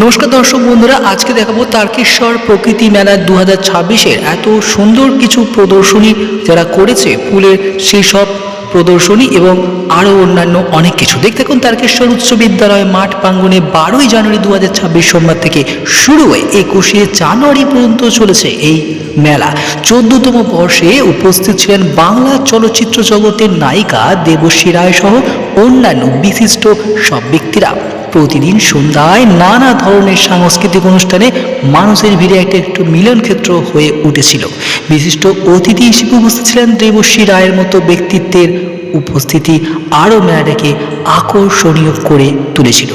নমস্কার দর্শক বন্ধুরা, আজকে দেখাবো তারকেশ্বর প্রকৃতি মেলা 2026-এর এত সুন্দর কিছু প্রদর্শনী যারা করেছে, ফুলের সেই সব প্রদর্শনী এবং আরও অন্যান্য অনেক কিছু দেখতে থাকুন। তারকেশ্বর উচ্চ বিদ্যালয় মাঠ প্রাঙ্গণে 12ই জানুয়ারি 2026 সোমবার থেকে শুরু হয়ে 21শে জানুয়ারি পর্যন্ত চলেছে এই মেলা। 14তম বর্ষে উপস্থিত ছিলেন বাংলা চলচ্চিত্র জগতের নায়িকা দেবশ্রী রায় সহ অন্যান্য বিশিষ্ট সব ব্যক্তিরা। প্রতিদিন সন্ধ্যায় নানা ধরনের সাংস্কৃতিক অনুষ্ঠানে মানুষের ভিড়ে একটু মিলন ক্ষেত্র হয়ে উঠেছিল। বিশিষ্ট অতিথি হিসেবে উপস্থিত ছিলেন দেবশ্রী রায়ের মতো ব্যক্তিত্বের উপস্থিতি আরও মেলাটাকে আকর্ষণীয় করে তুলেছিল।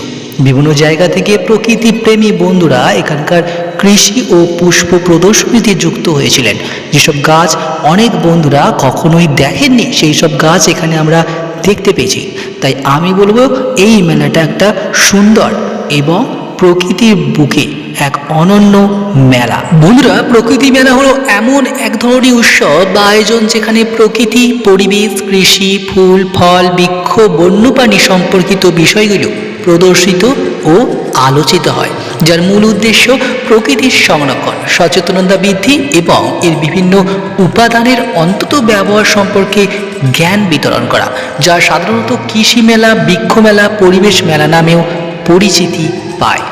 বিভিন্ন জায়গা থেকে প্রকৃতি প্রেমী বন্ধুরা এখানকার কৃষি ও পুষ্প প্রদর্শনীতে যুক্ত হয়েছিলেন। যেসব গাছ অনেক বন্ধুরা কখনোই দেখেননি, সেই সব গাছ এখানে আমরা দেখতে পেয়েছি। তাই আমি বলবো এই মেলাটা একটা সুন্দর এবং প্রকৃতির বুকে এক অনন্য মেলা। বন্ধুরা, প্রকৃতি মেলা হলো এমন এক ধরনের উৎসব বা আয়োজন যেখানে প্রকৃতি, পরিবেশ, কৃষি, ফুল, ফল, বৃক্ষ, বন্যপ্রাণী সম্পর্কিত বিষয়গুলো প্রদর্শিত ও আলোচিত হয়, যার মূল উদ্দেশ্য প্রকৃতির সংরক্ষণ, সচেতনতা বৃদ্ধি এবং এর বিভিন্ন উপাদানের অন্তত ব্যবহার সম্পর্কে জ্ঞান বিতরণ করা, যা সাধারণত কৃষি মেলা, বৃক্ষ মেলা, পরিবেশ মেলা নামেও পরিচিতি পায়।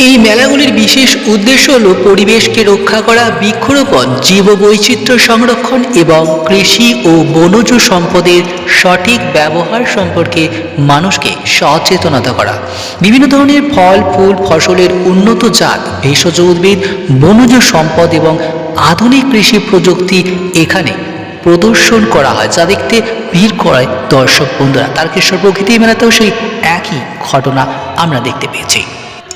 এই মেলাগুলির বিশেষ উদ্দেশ্য হল পরিবেশকে রক্ষা করা, বৃক্ষরোপণ, জীববৈচিত্র্য সংরক্ষণ এবং কৃষি ও বনজ সম্পদের সঠিক ব্যবহার সম্পর্কে মানুষকে সচেতনতা করা। বিভিন্ন ধরনের ফল, ফুল, ফসলের উন্নত জাত, ভেষজ উদ্ভিদ, বনজ সম্পদ এবং আধুনিক কৃষি প্রযুক্তি এখানে প্রদর্শন করা হয়, যা দেখতে ভিড় করায় দর্শক বন্ধুরা। তারকেশ্বর প্রকৃতি মেলাতেও সেই একই ঘটনা আমরা দেখতে পেয়েছি।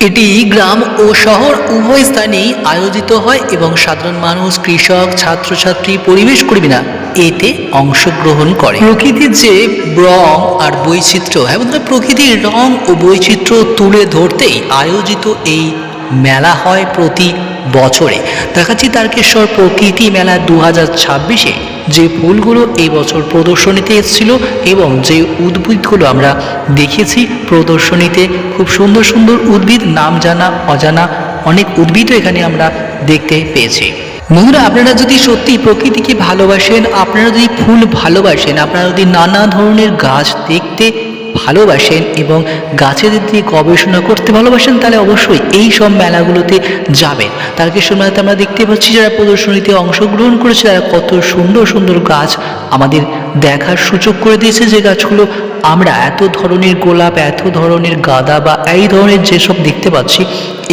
এটি গ্রাম ও শহর উভয় স্থানেই আয়োজিত হয় এবং সাধারণ মানুষ, কৃষক, ছাত্রছাত্রী, পরিবেশ কর্মীরা এতে অংশগ্রহণ করে। প্রকৃতির যে রং আর বৈচিত্র্য, প্রকৃতির রং ও বৈচিত্র্য তুলে ধরতেই আয়োজিত এই মেলা হয় প্রতি বছরে। দেখাচ্ছি তারকেশ্বর প্রকৃতি মেলা 2026-এ যে ফুলগুলো এই বছর প্রদর্শনীতে এসেছিল এবং যে উদ্ভিদগুলো আমরা দেখেছি প্রদর্শনীতে, খুব সুন্দর সুন্দর উদ্ভিদ, নাম জানা অজানা অনেক উদ্ভিদও এখানে আমরা দেখতে পেয়েছি। বন্ধুরা, আপনারা যদি সত্যি প্রকৃতিকে ভালোবাসেন, আপনারা যদি ফুল ভালোবাসেন, আপনারা যদি নানা ধরনের গাছ দেখতে ভালোবাসেন এবং গাছের যদি গবেষণা করতে ভালোবাসেন, তাহলে অবশ্যই এই সব মেলাগুলোতে যাবেন। তারকেশ্বর মেলাতে আমরা দেখতে পাচ্ছি যারা প্রদর্শনীতে অংশগ্রহণ করেছে তারা কত সুন্দর সুন্দর গাছ আমাদের দেখার সুযোগ করে দিয়েছে। যে গাছগুলো আমরা এত ধরনের গোলাপ, এত ধরনের গাঁদা বা এই ধরনের যেসব দেখতে পাচ্ছি,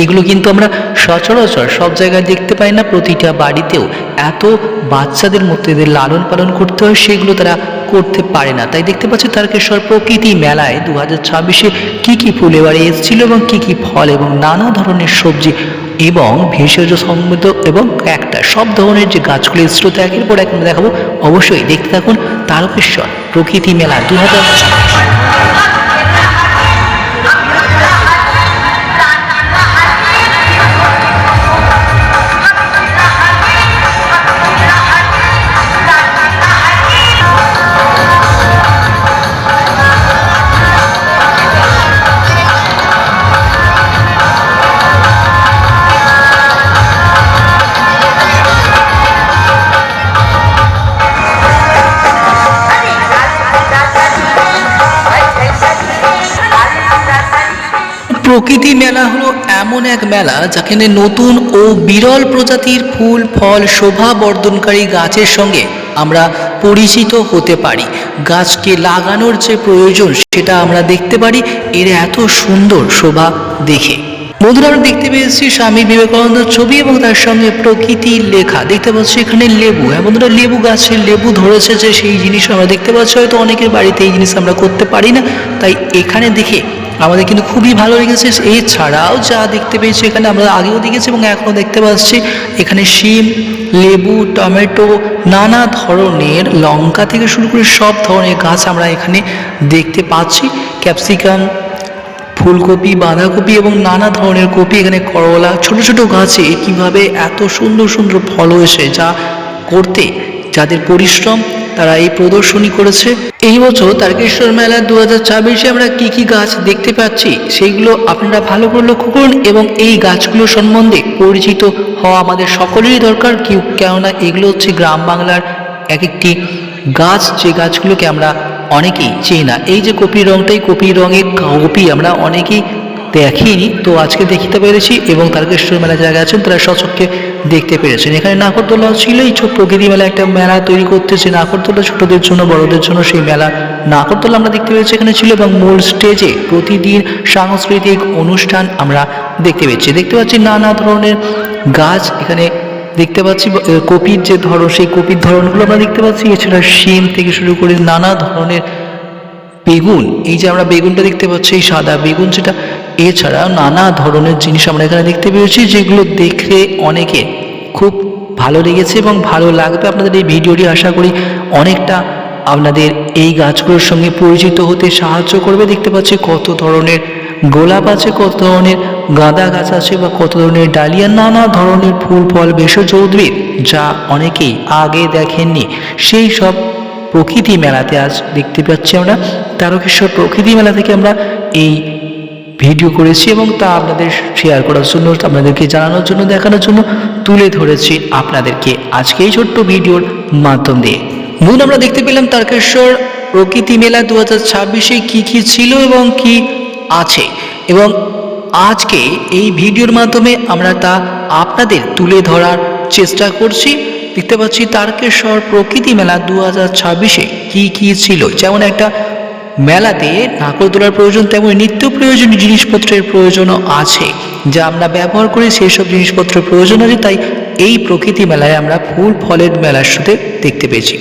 এগুলো কিন্তু আমরা সচরাচর সব জায়গায় দেখতে পাই না। প্রতিটা বাড়িতেও এত বাচ্চাদের মধ্যে এদের লালন পালন করতে হয়, সেগুলো তারা করতে পারে না। তাই দেখতে পাচ্ছি তারকেশ্বর প্রকৃতি মেলায় 2026-এ কী কী ফুল এবারে এসেছিল এবং কী কী ফল এবং নানা ধরনের সবজি এবং ভেষজ সমৃদ্ধ এবং একটা সব ধরনের যে গাছগুলো এসেছিল তা একের পর এক আমরা দেখাবো। অবশ্যই দেখতে থাকুন তারকেশ্বর প্রকৃতি মেলা 2026। প্রকৃতি মেলা হলো এমন এক মেলা যেখানে নতুন ও বিরল প্রজাতির ফুল, ফল, শোভা বর্ধনকারী গাছের সঙ্গে আমরা পরিচিত হতে পারি। গাছকে লাগানোর যে প্রয়োজন সেটা আমরা দেখতে পারি এর এত সুন্দর শোভা দেখে। বন্ধুরা, আমরা দেখতে পেয়েছি স্বামী বিবেকানন্দের ছবি এবং তার সঙ্গে প্রকৃতির লেখা। দেখতে পাচ্ছি এখানে লেবু, বন্ধুরা লেবু গাছে লেবু ধরেছে যে সেই জিনিস আমরা দেখতে পাচ্ছি। হয়তো অনেকের বাড়িতে এই জিনিস আমরা করতে পারি না, তাই এখানে দেখে আমাদের কিন্তু খুবই ভালো লেগেছে। এছাড়াও যা দেখতে পেয়েছি এখানে আমরা আগেও দেখেছি এবং এখনও দেখতে পাচ্ছি এখানে শিম, লেবু, টমেটো, নানা ধরনের লঙ্কা থেকে শুরু করে সব ধরনের গাছ আমরা এখানে দেখতে পাচ্ছি। ক্যাপসিকাম, ফুলকপি, বাঁধাকপি এবং নানা ধরনের কপি, এখানে করলা, ছোট ছোট গাছে কিভাবে এত সুন্দর সুন্দর ফল হয়েছে, যা করতে যাদের পরিশ্রম তারা এই প্রদর্শনী করেছে। এই বছর তারকেশ্বর মেলা 2026-এ আমরা কি কি গাছ দেখতে পাচ্ছি সেইগুলো আপনারা ভালো করে লক্ষ্য করুন এবং এই গাছগুলো সম্বন্ধে পরিচিত হওয়া আমাদের সকলেরই দরকার। কেননা এগুলো হচ্ছে গ্রাম বাংলার এক একটি গাছ, যে গাছগুলোকে আমরা অনেকেই চিনি না। এই যে কপির রঙটাই, কপির রঙের কপি আমরা অনেকেই দেখিনি, তো আজকে দেখিতে পেরেছি এবং তারকেশ্বর মেলা যারা গেছেন তারা সচক্ষে দেখতে পেরেছেন। এখানে নাগরদোলা ছিল, এই ছোট প্রকৃতি মেলা একটা মেলা তৈরি করতেছে নাগরদোলা, ছোটদের জন্য বড়দের জন্য সেই মেলা নাগরদোলা আমরা দেখতে পেয়েছি এখানে ছিল। এবং মূল স্টেজে প্রতিদিন সাংস্কৃতিক অনুষ্ঠান আমরা দেখতে পাচ্ছি নানা ধরনের গাছ এখানে দেখতে পাচ্ছি। কপির যে ধরন, সেই কপির ধরনগুলো আমরা দেখতে পাচ্ছি। এছাড়া শিম থেকে শুরু করে নানা ধরনের বেগুন, এই যে আমরা বেগুনটা দেখতে পাচ্ছি, এই সাদা বেগুন যেটা, এছাড়া নানা ধরনের জিনিস আমরা এখানে দেখতে পেয়েছি, যেগুলো দেখে অনেকে খুব ভালো লেগেছে এবং ভালো লাগবে। আপনাদের এই ভিডিওটি আশা করি অনেকটা আপনাদের এই গাছগুলোর সঙ্গে পরিচিত হতে সাহায্য করবে। দেখতে পাচ্ছি কত ধরনের গোলাপ আছে, কত ধরনের গাঁদা গাছ আছে, বা কত ধরনের ডালিয়া, নানা ধরনের ফুল ফল ভেষজ উদ্ভিদ যা অনেকেই আগে দেখেননি, সেই সব প্রকৃতি মেলাতে আজ দেখতে পাচ্ছি আমরা। তারকেশ্বর প্রকৃতি মেলা থেকে আমরা এই ভিডিও করেছি এবং তা আপনাদের শেয়ার করার জন্য, আপনাদেরকে জানানোর জন্য, দেখানোর জন্য তুলে ধরেছি আপনাদেরকে আজকে এই ছোট্ট ভিডিওর মাধ্যম দিয়ে। বন্ধুরা, আমরা দেখতে পেলাম তারকেশ্বর প্রকৃতি মেলা 2026-এ কী কী ছিল এবং কি আছে, এবং আজকে এই ভিডিওর মাধ্যমে আমরা তা আপনাদের তুলে ধরার চেষ্টা করছি। দেখতে পাচ্ছি তারকেশ্বর প্রকৃতি মেলা 2026-এ কী কী ছিল। যেমন একটা মেলাতে নাগরদোলার প্রয়োজন, তেমন নিত্য প্রয়োজনীয় জিনিসপত্রের প্রয়োজনও আছে, যা আমরা ব্যবহার করি সেই সব জিনিসপত্রের প্রয়োজন আছে। তাই এই প্রকৃতি মেলায় আমরা ফুল ফলের মেলার সাথে দেখতে পেয়েছি।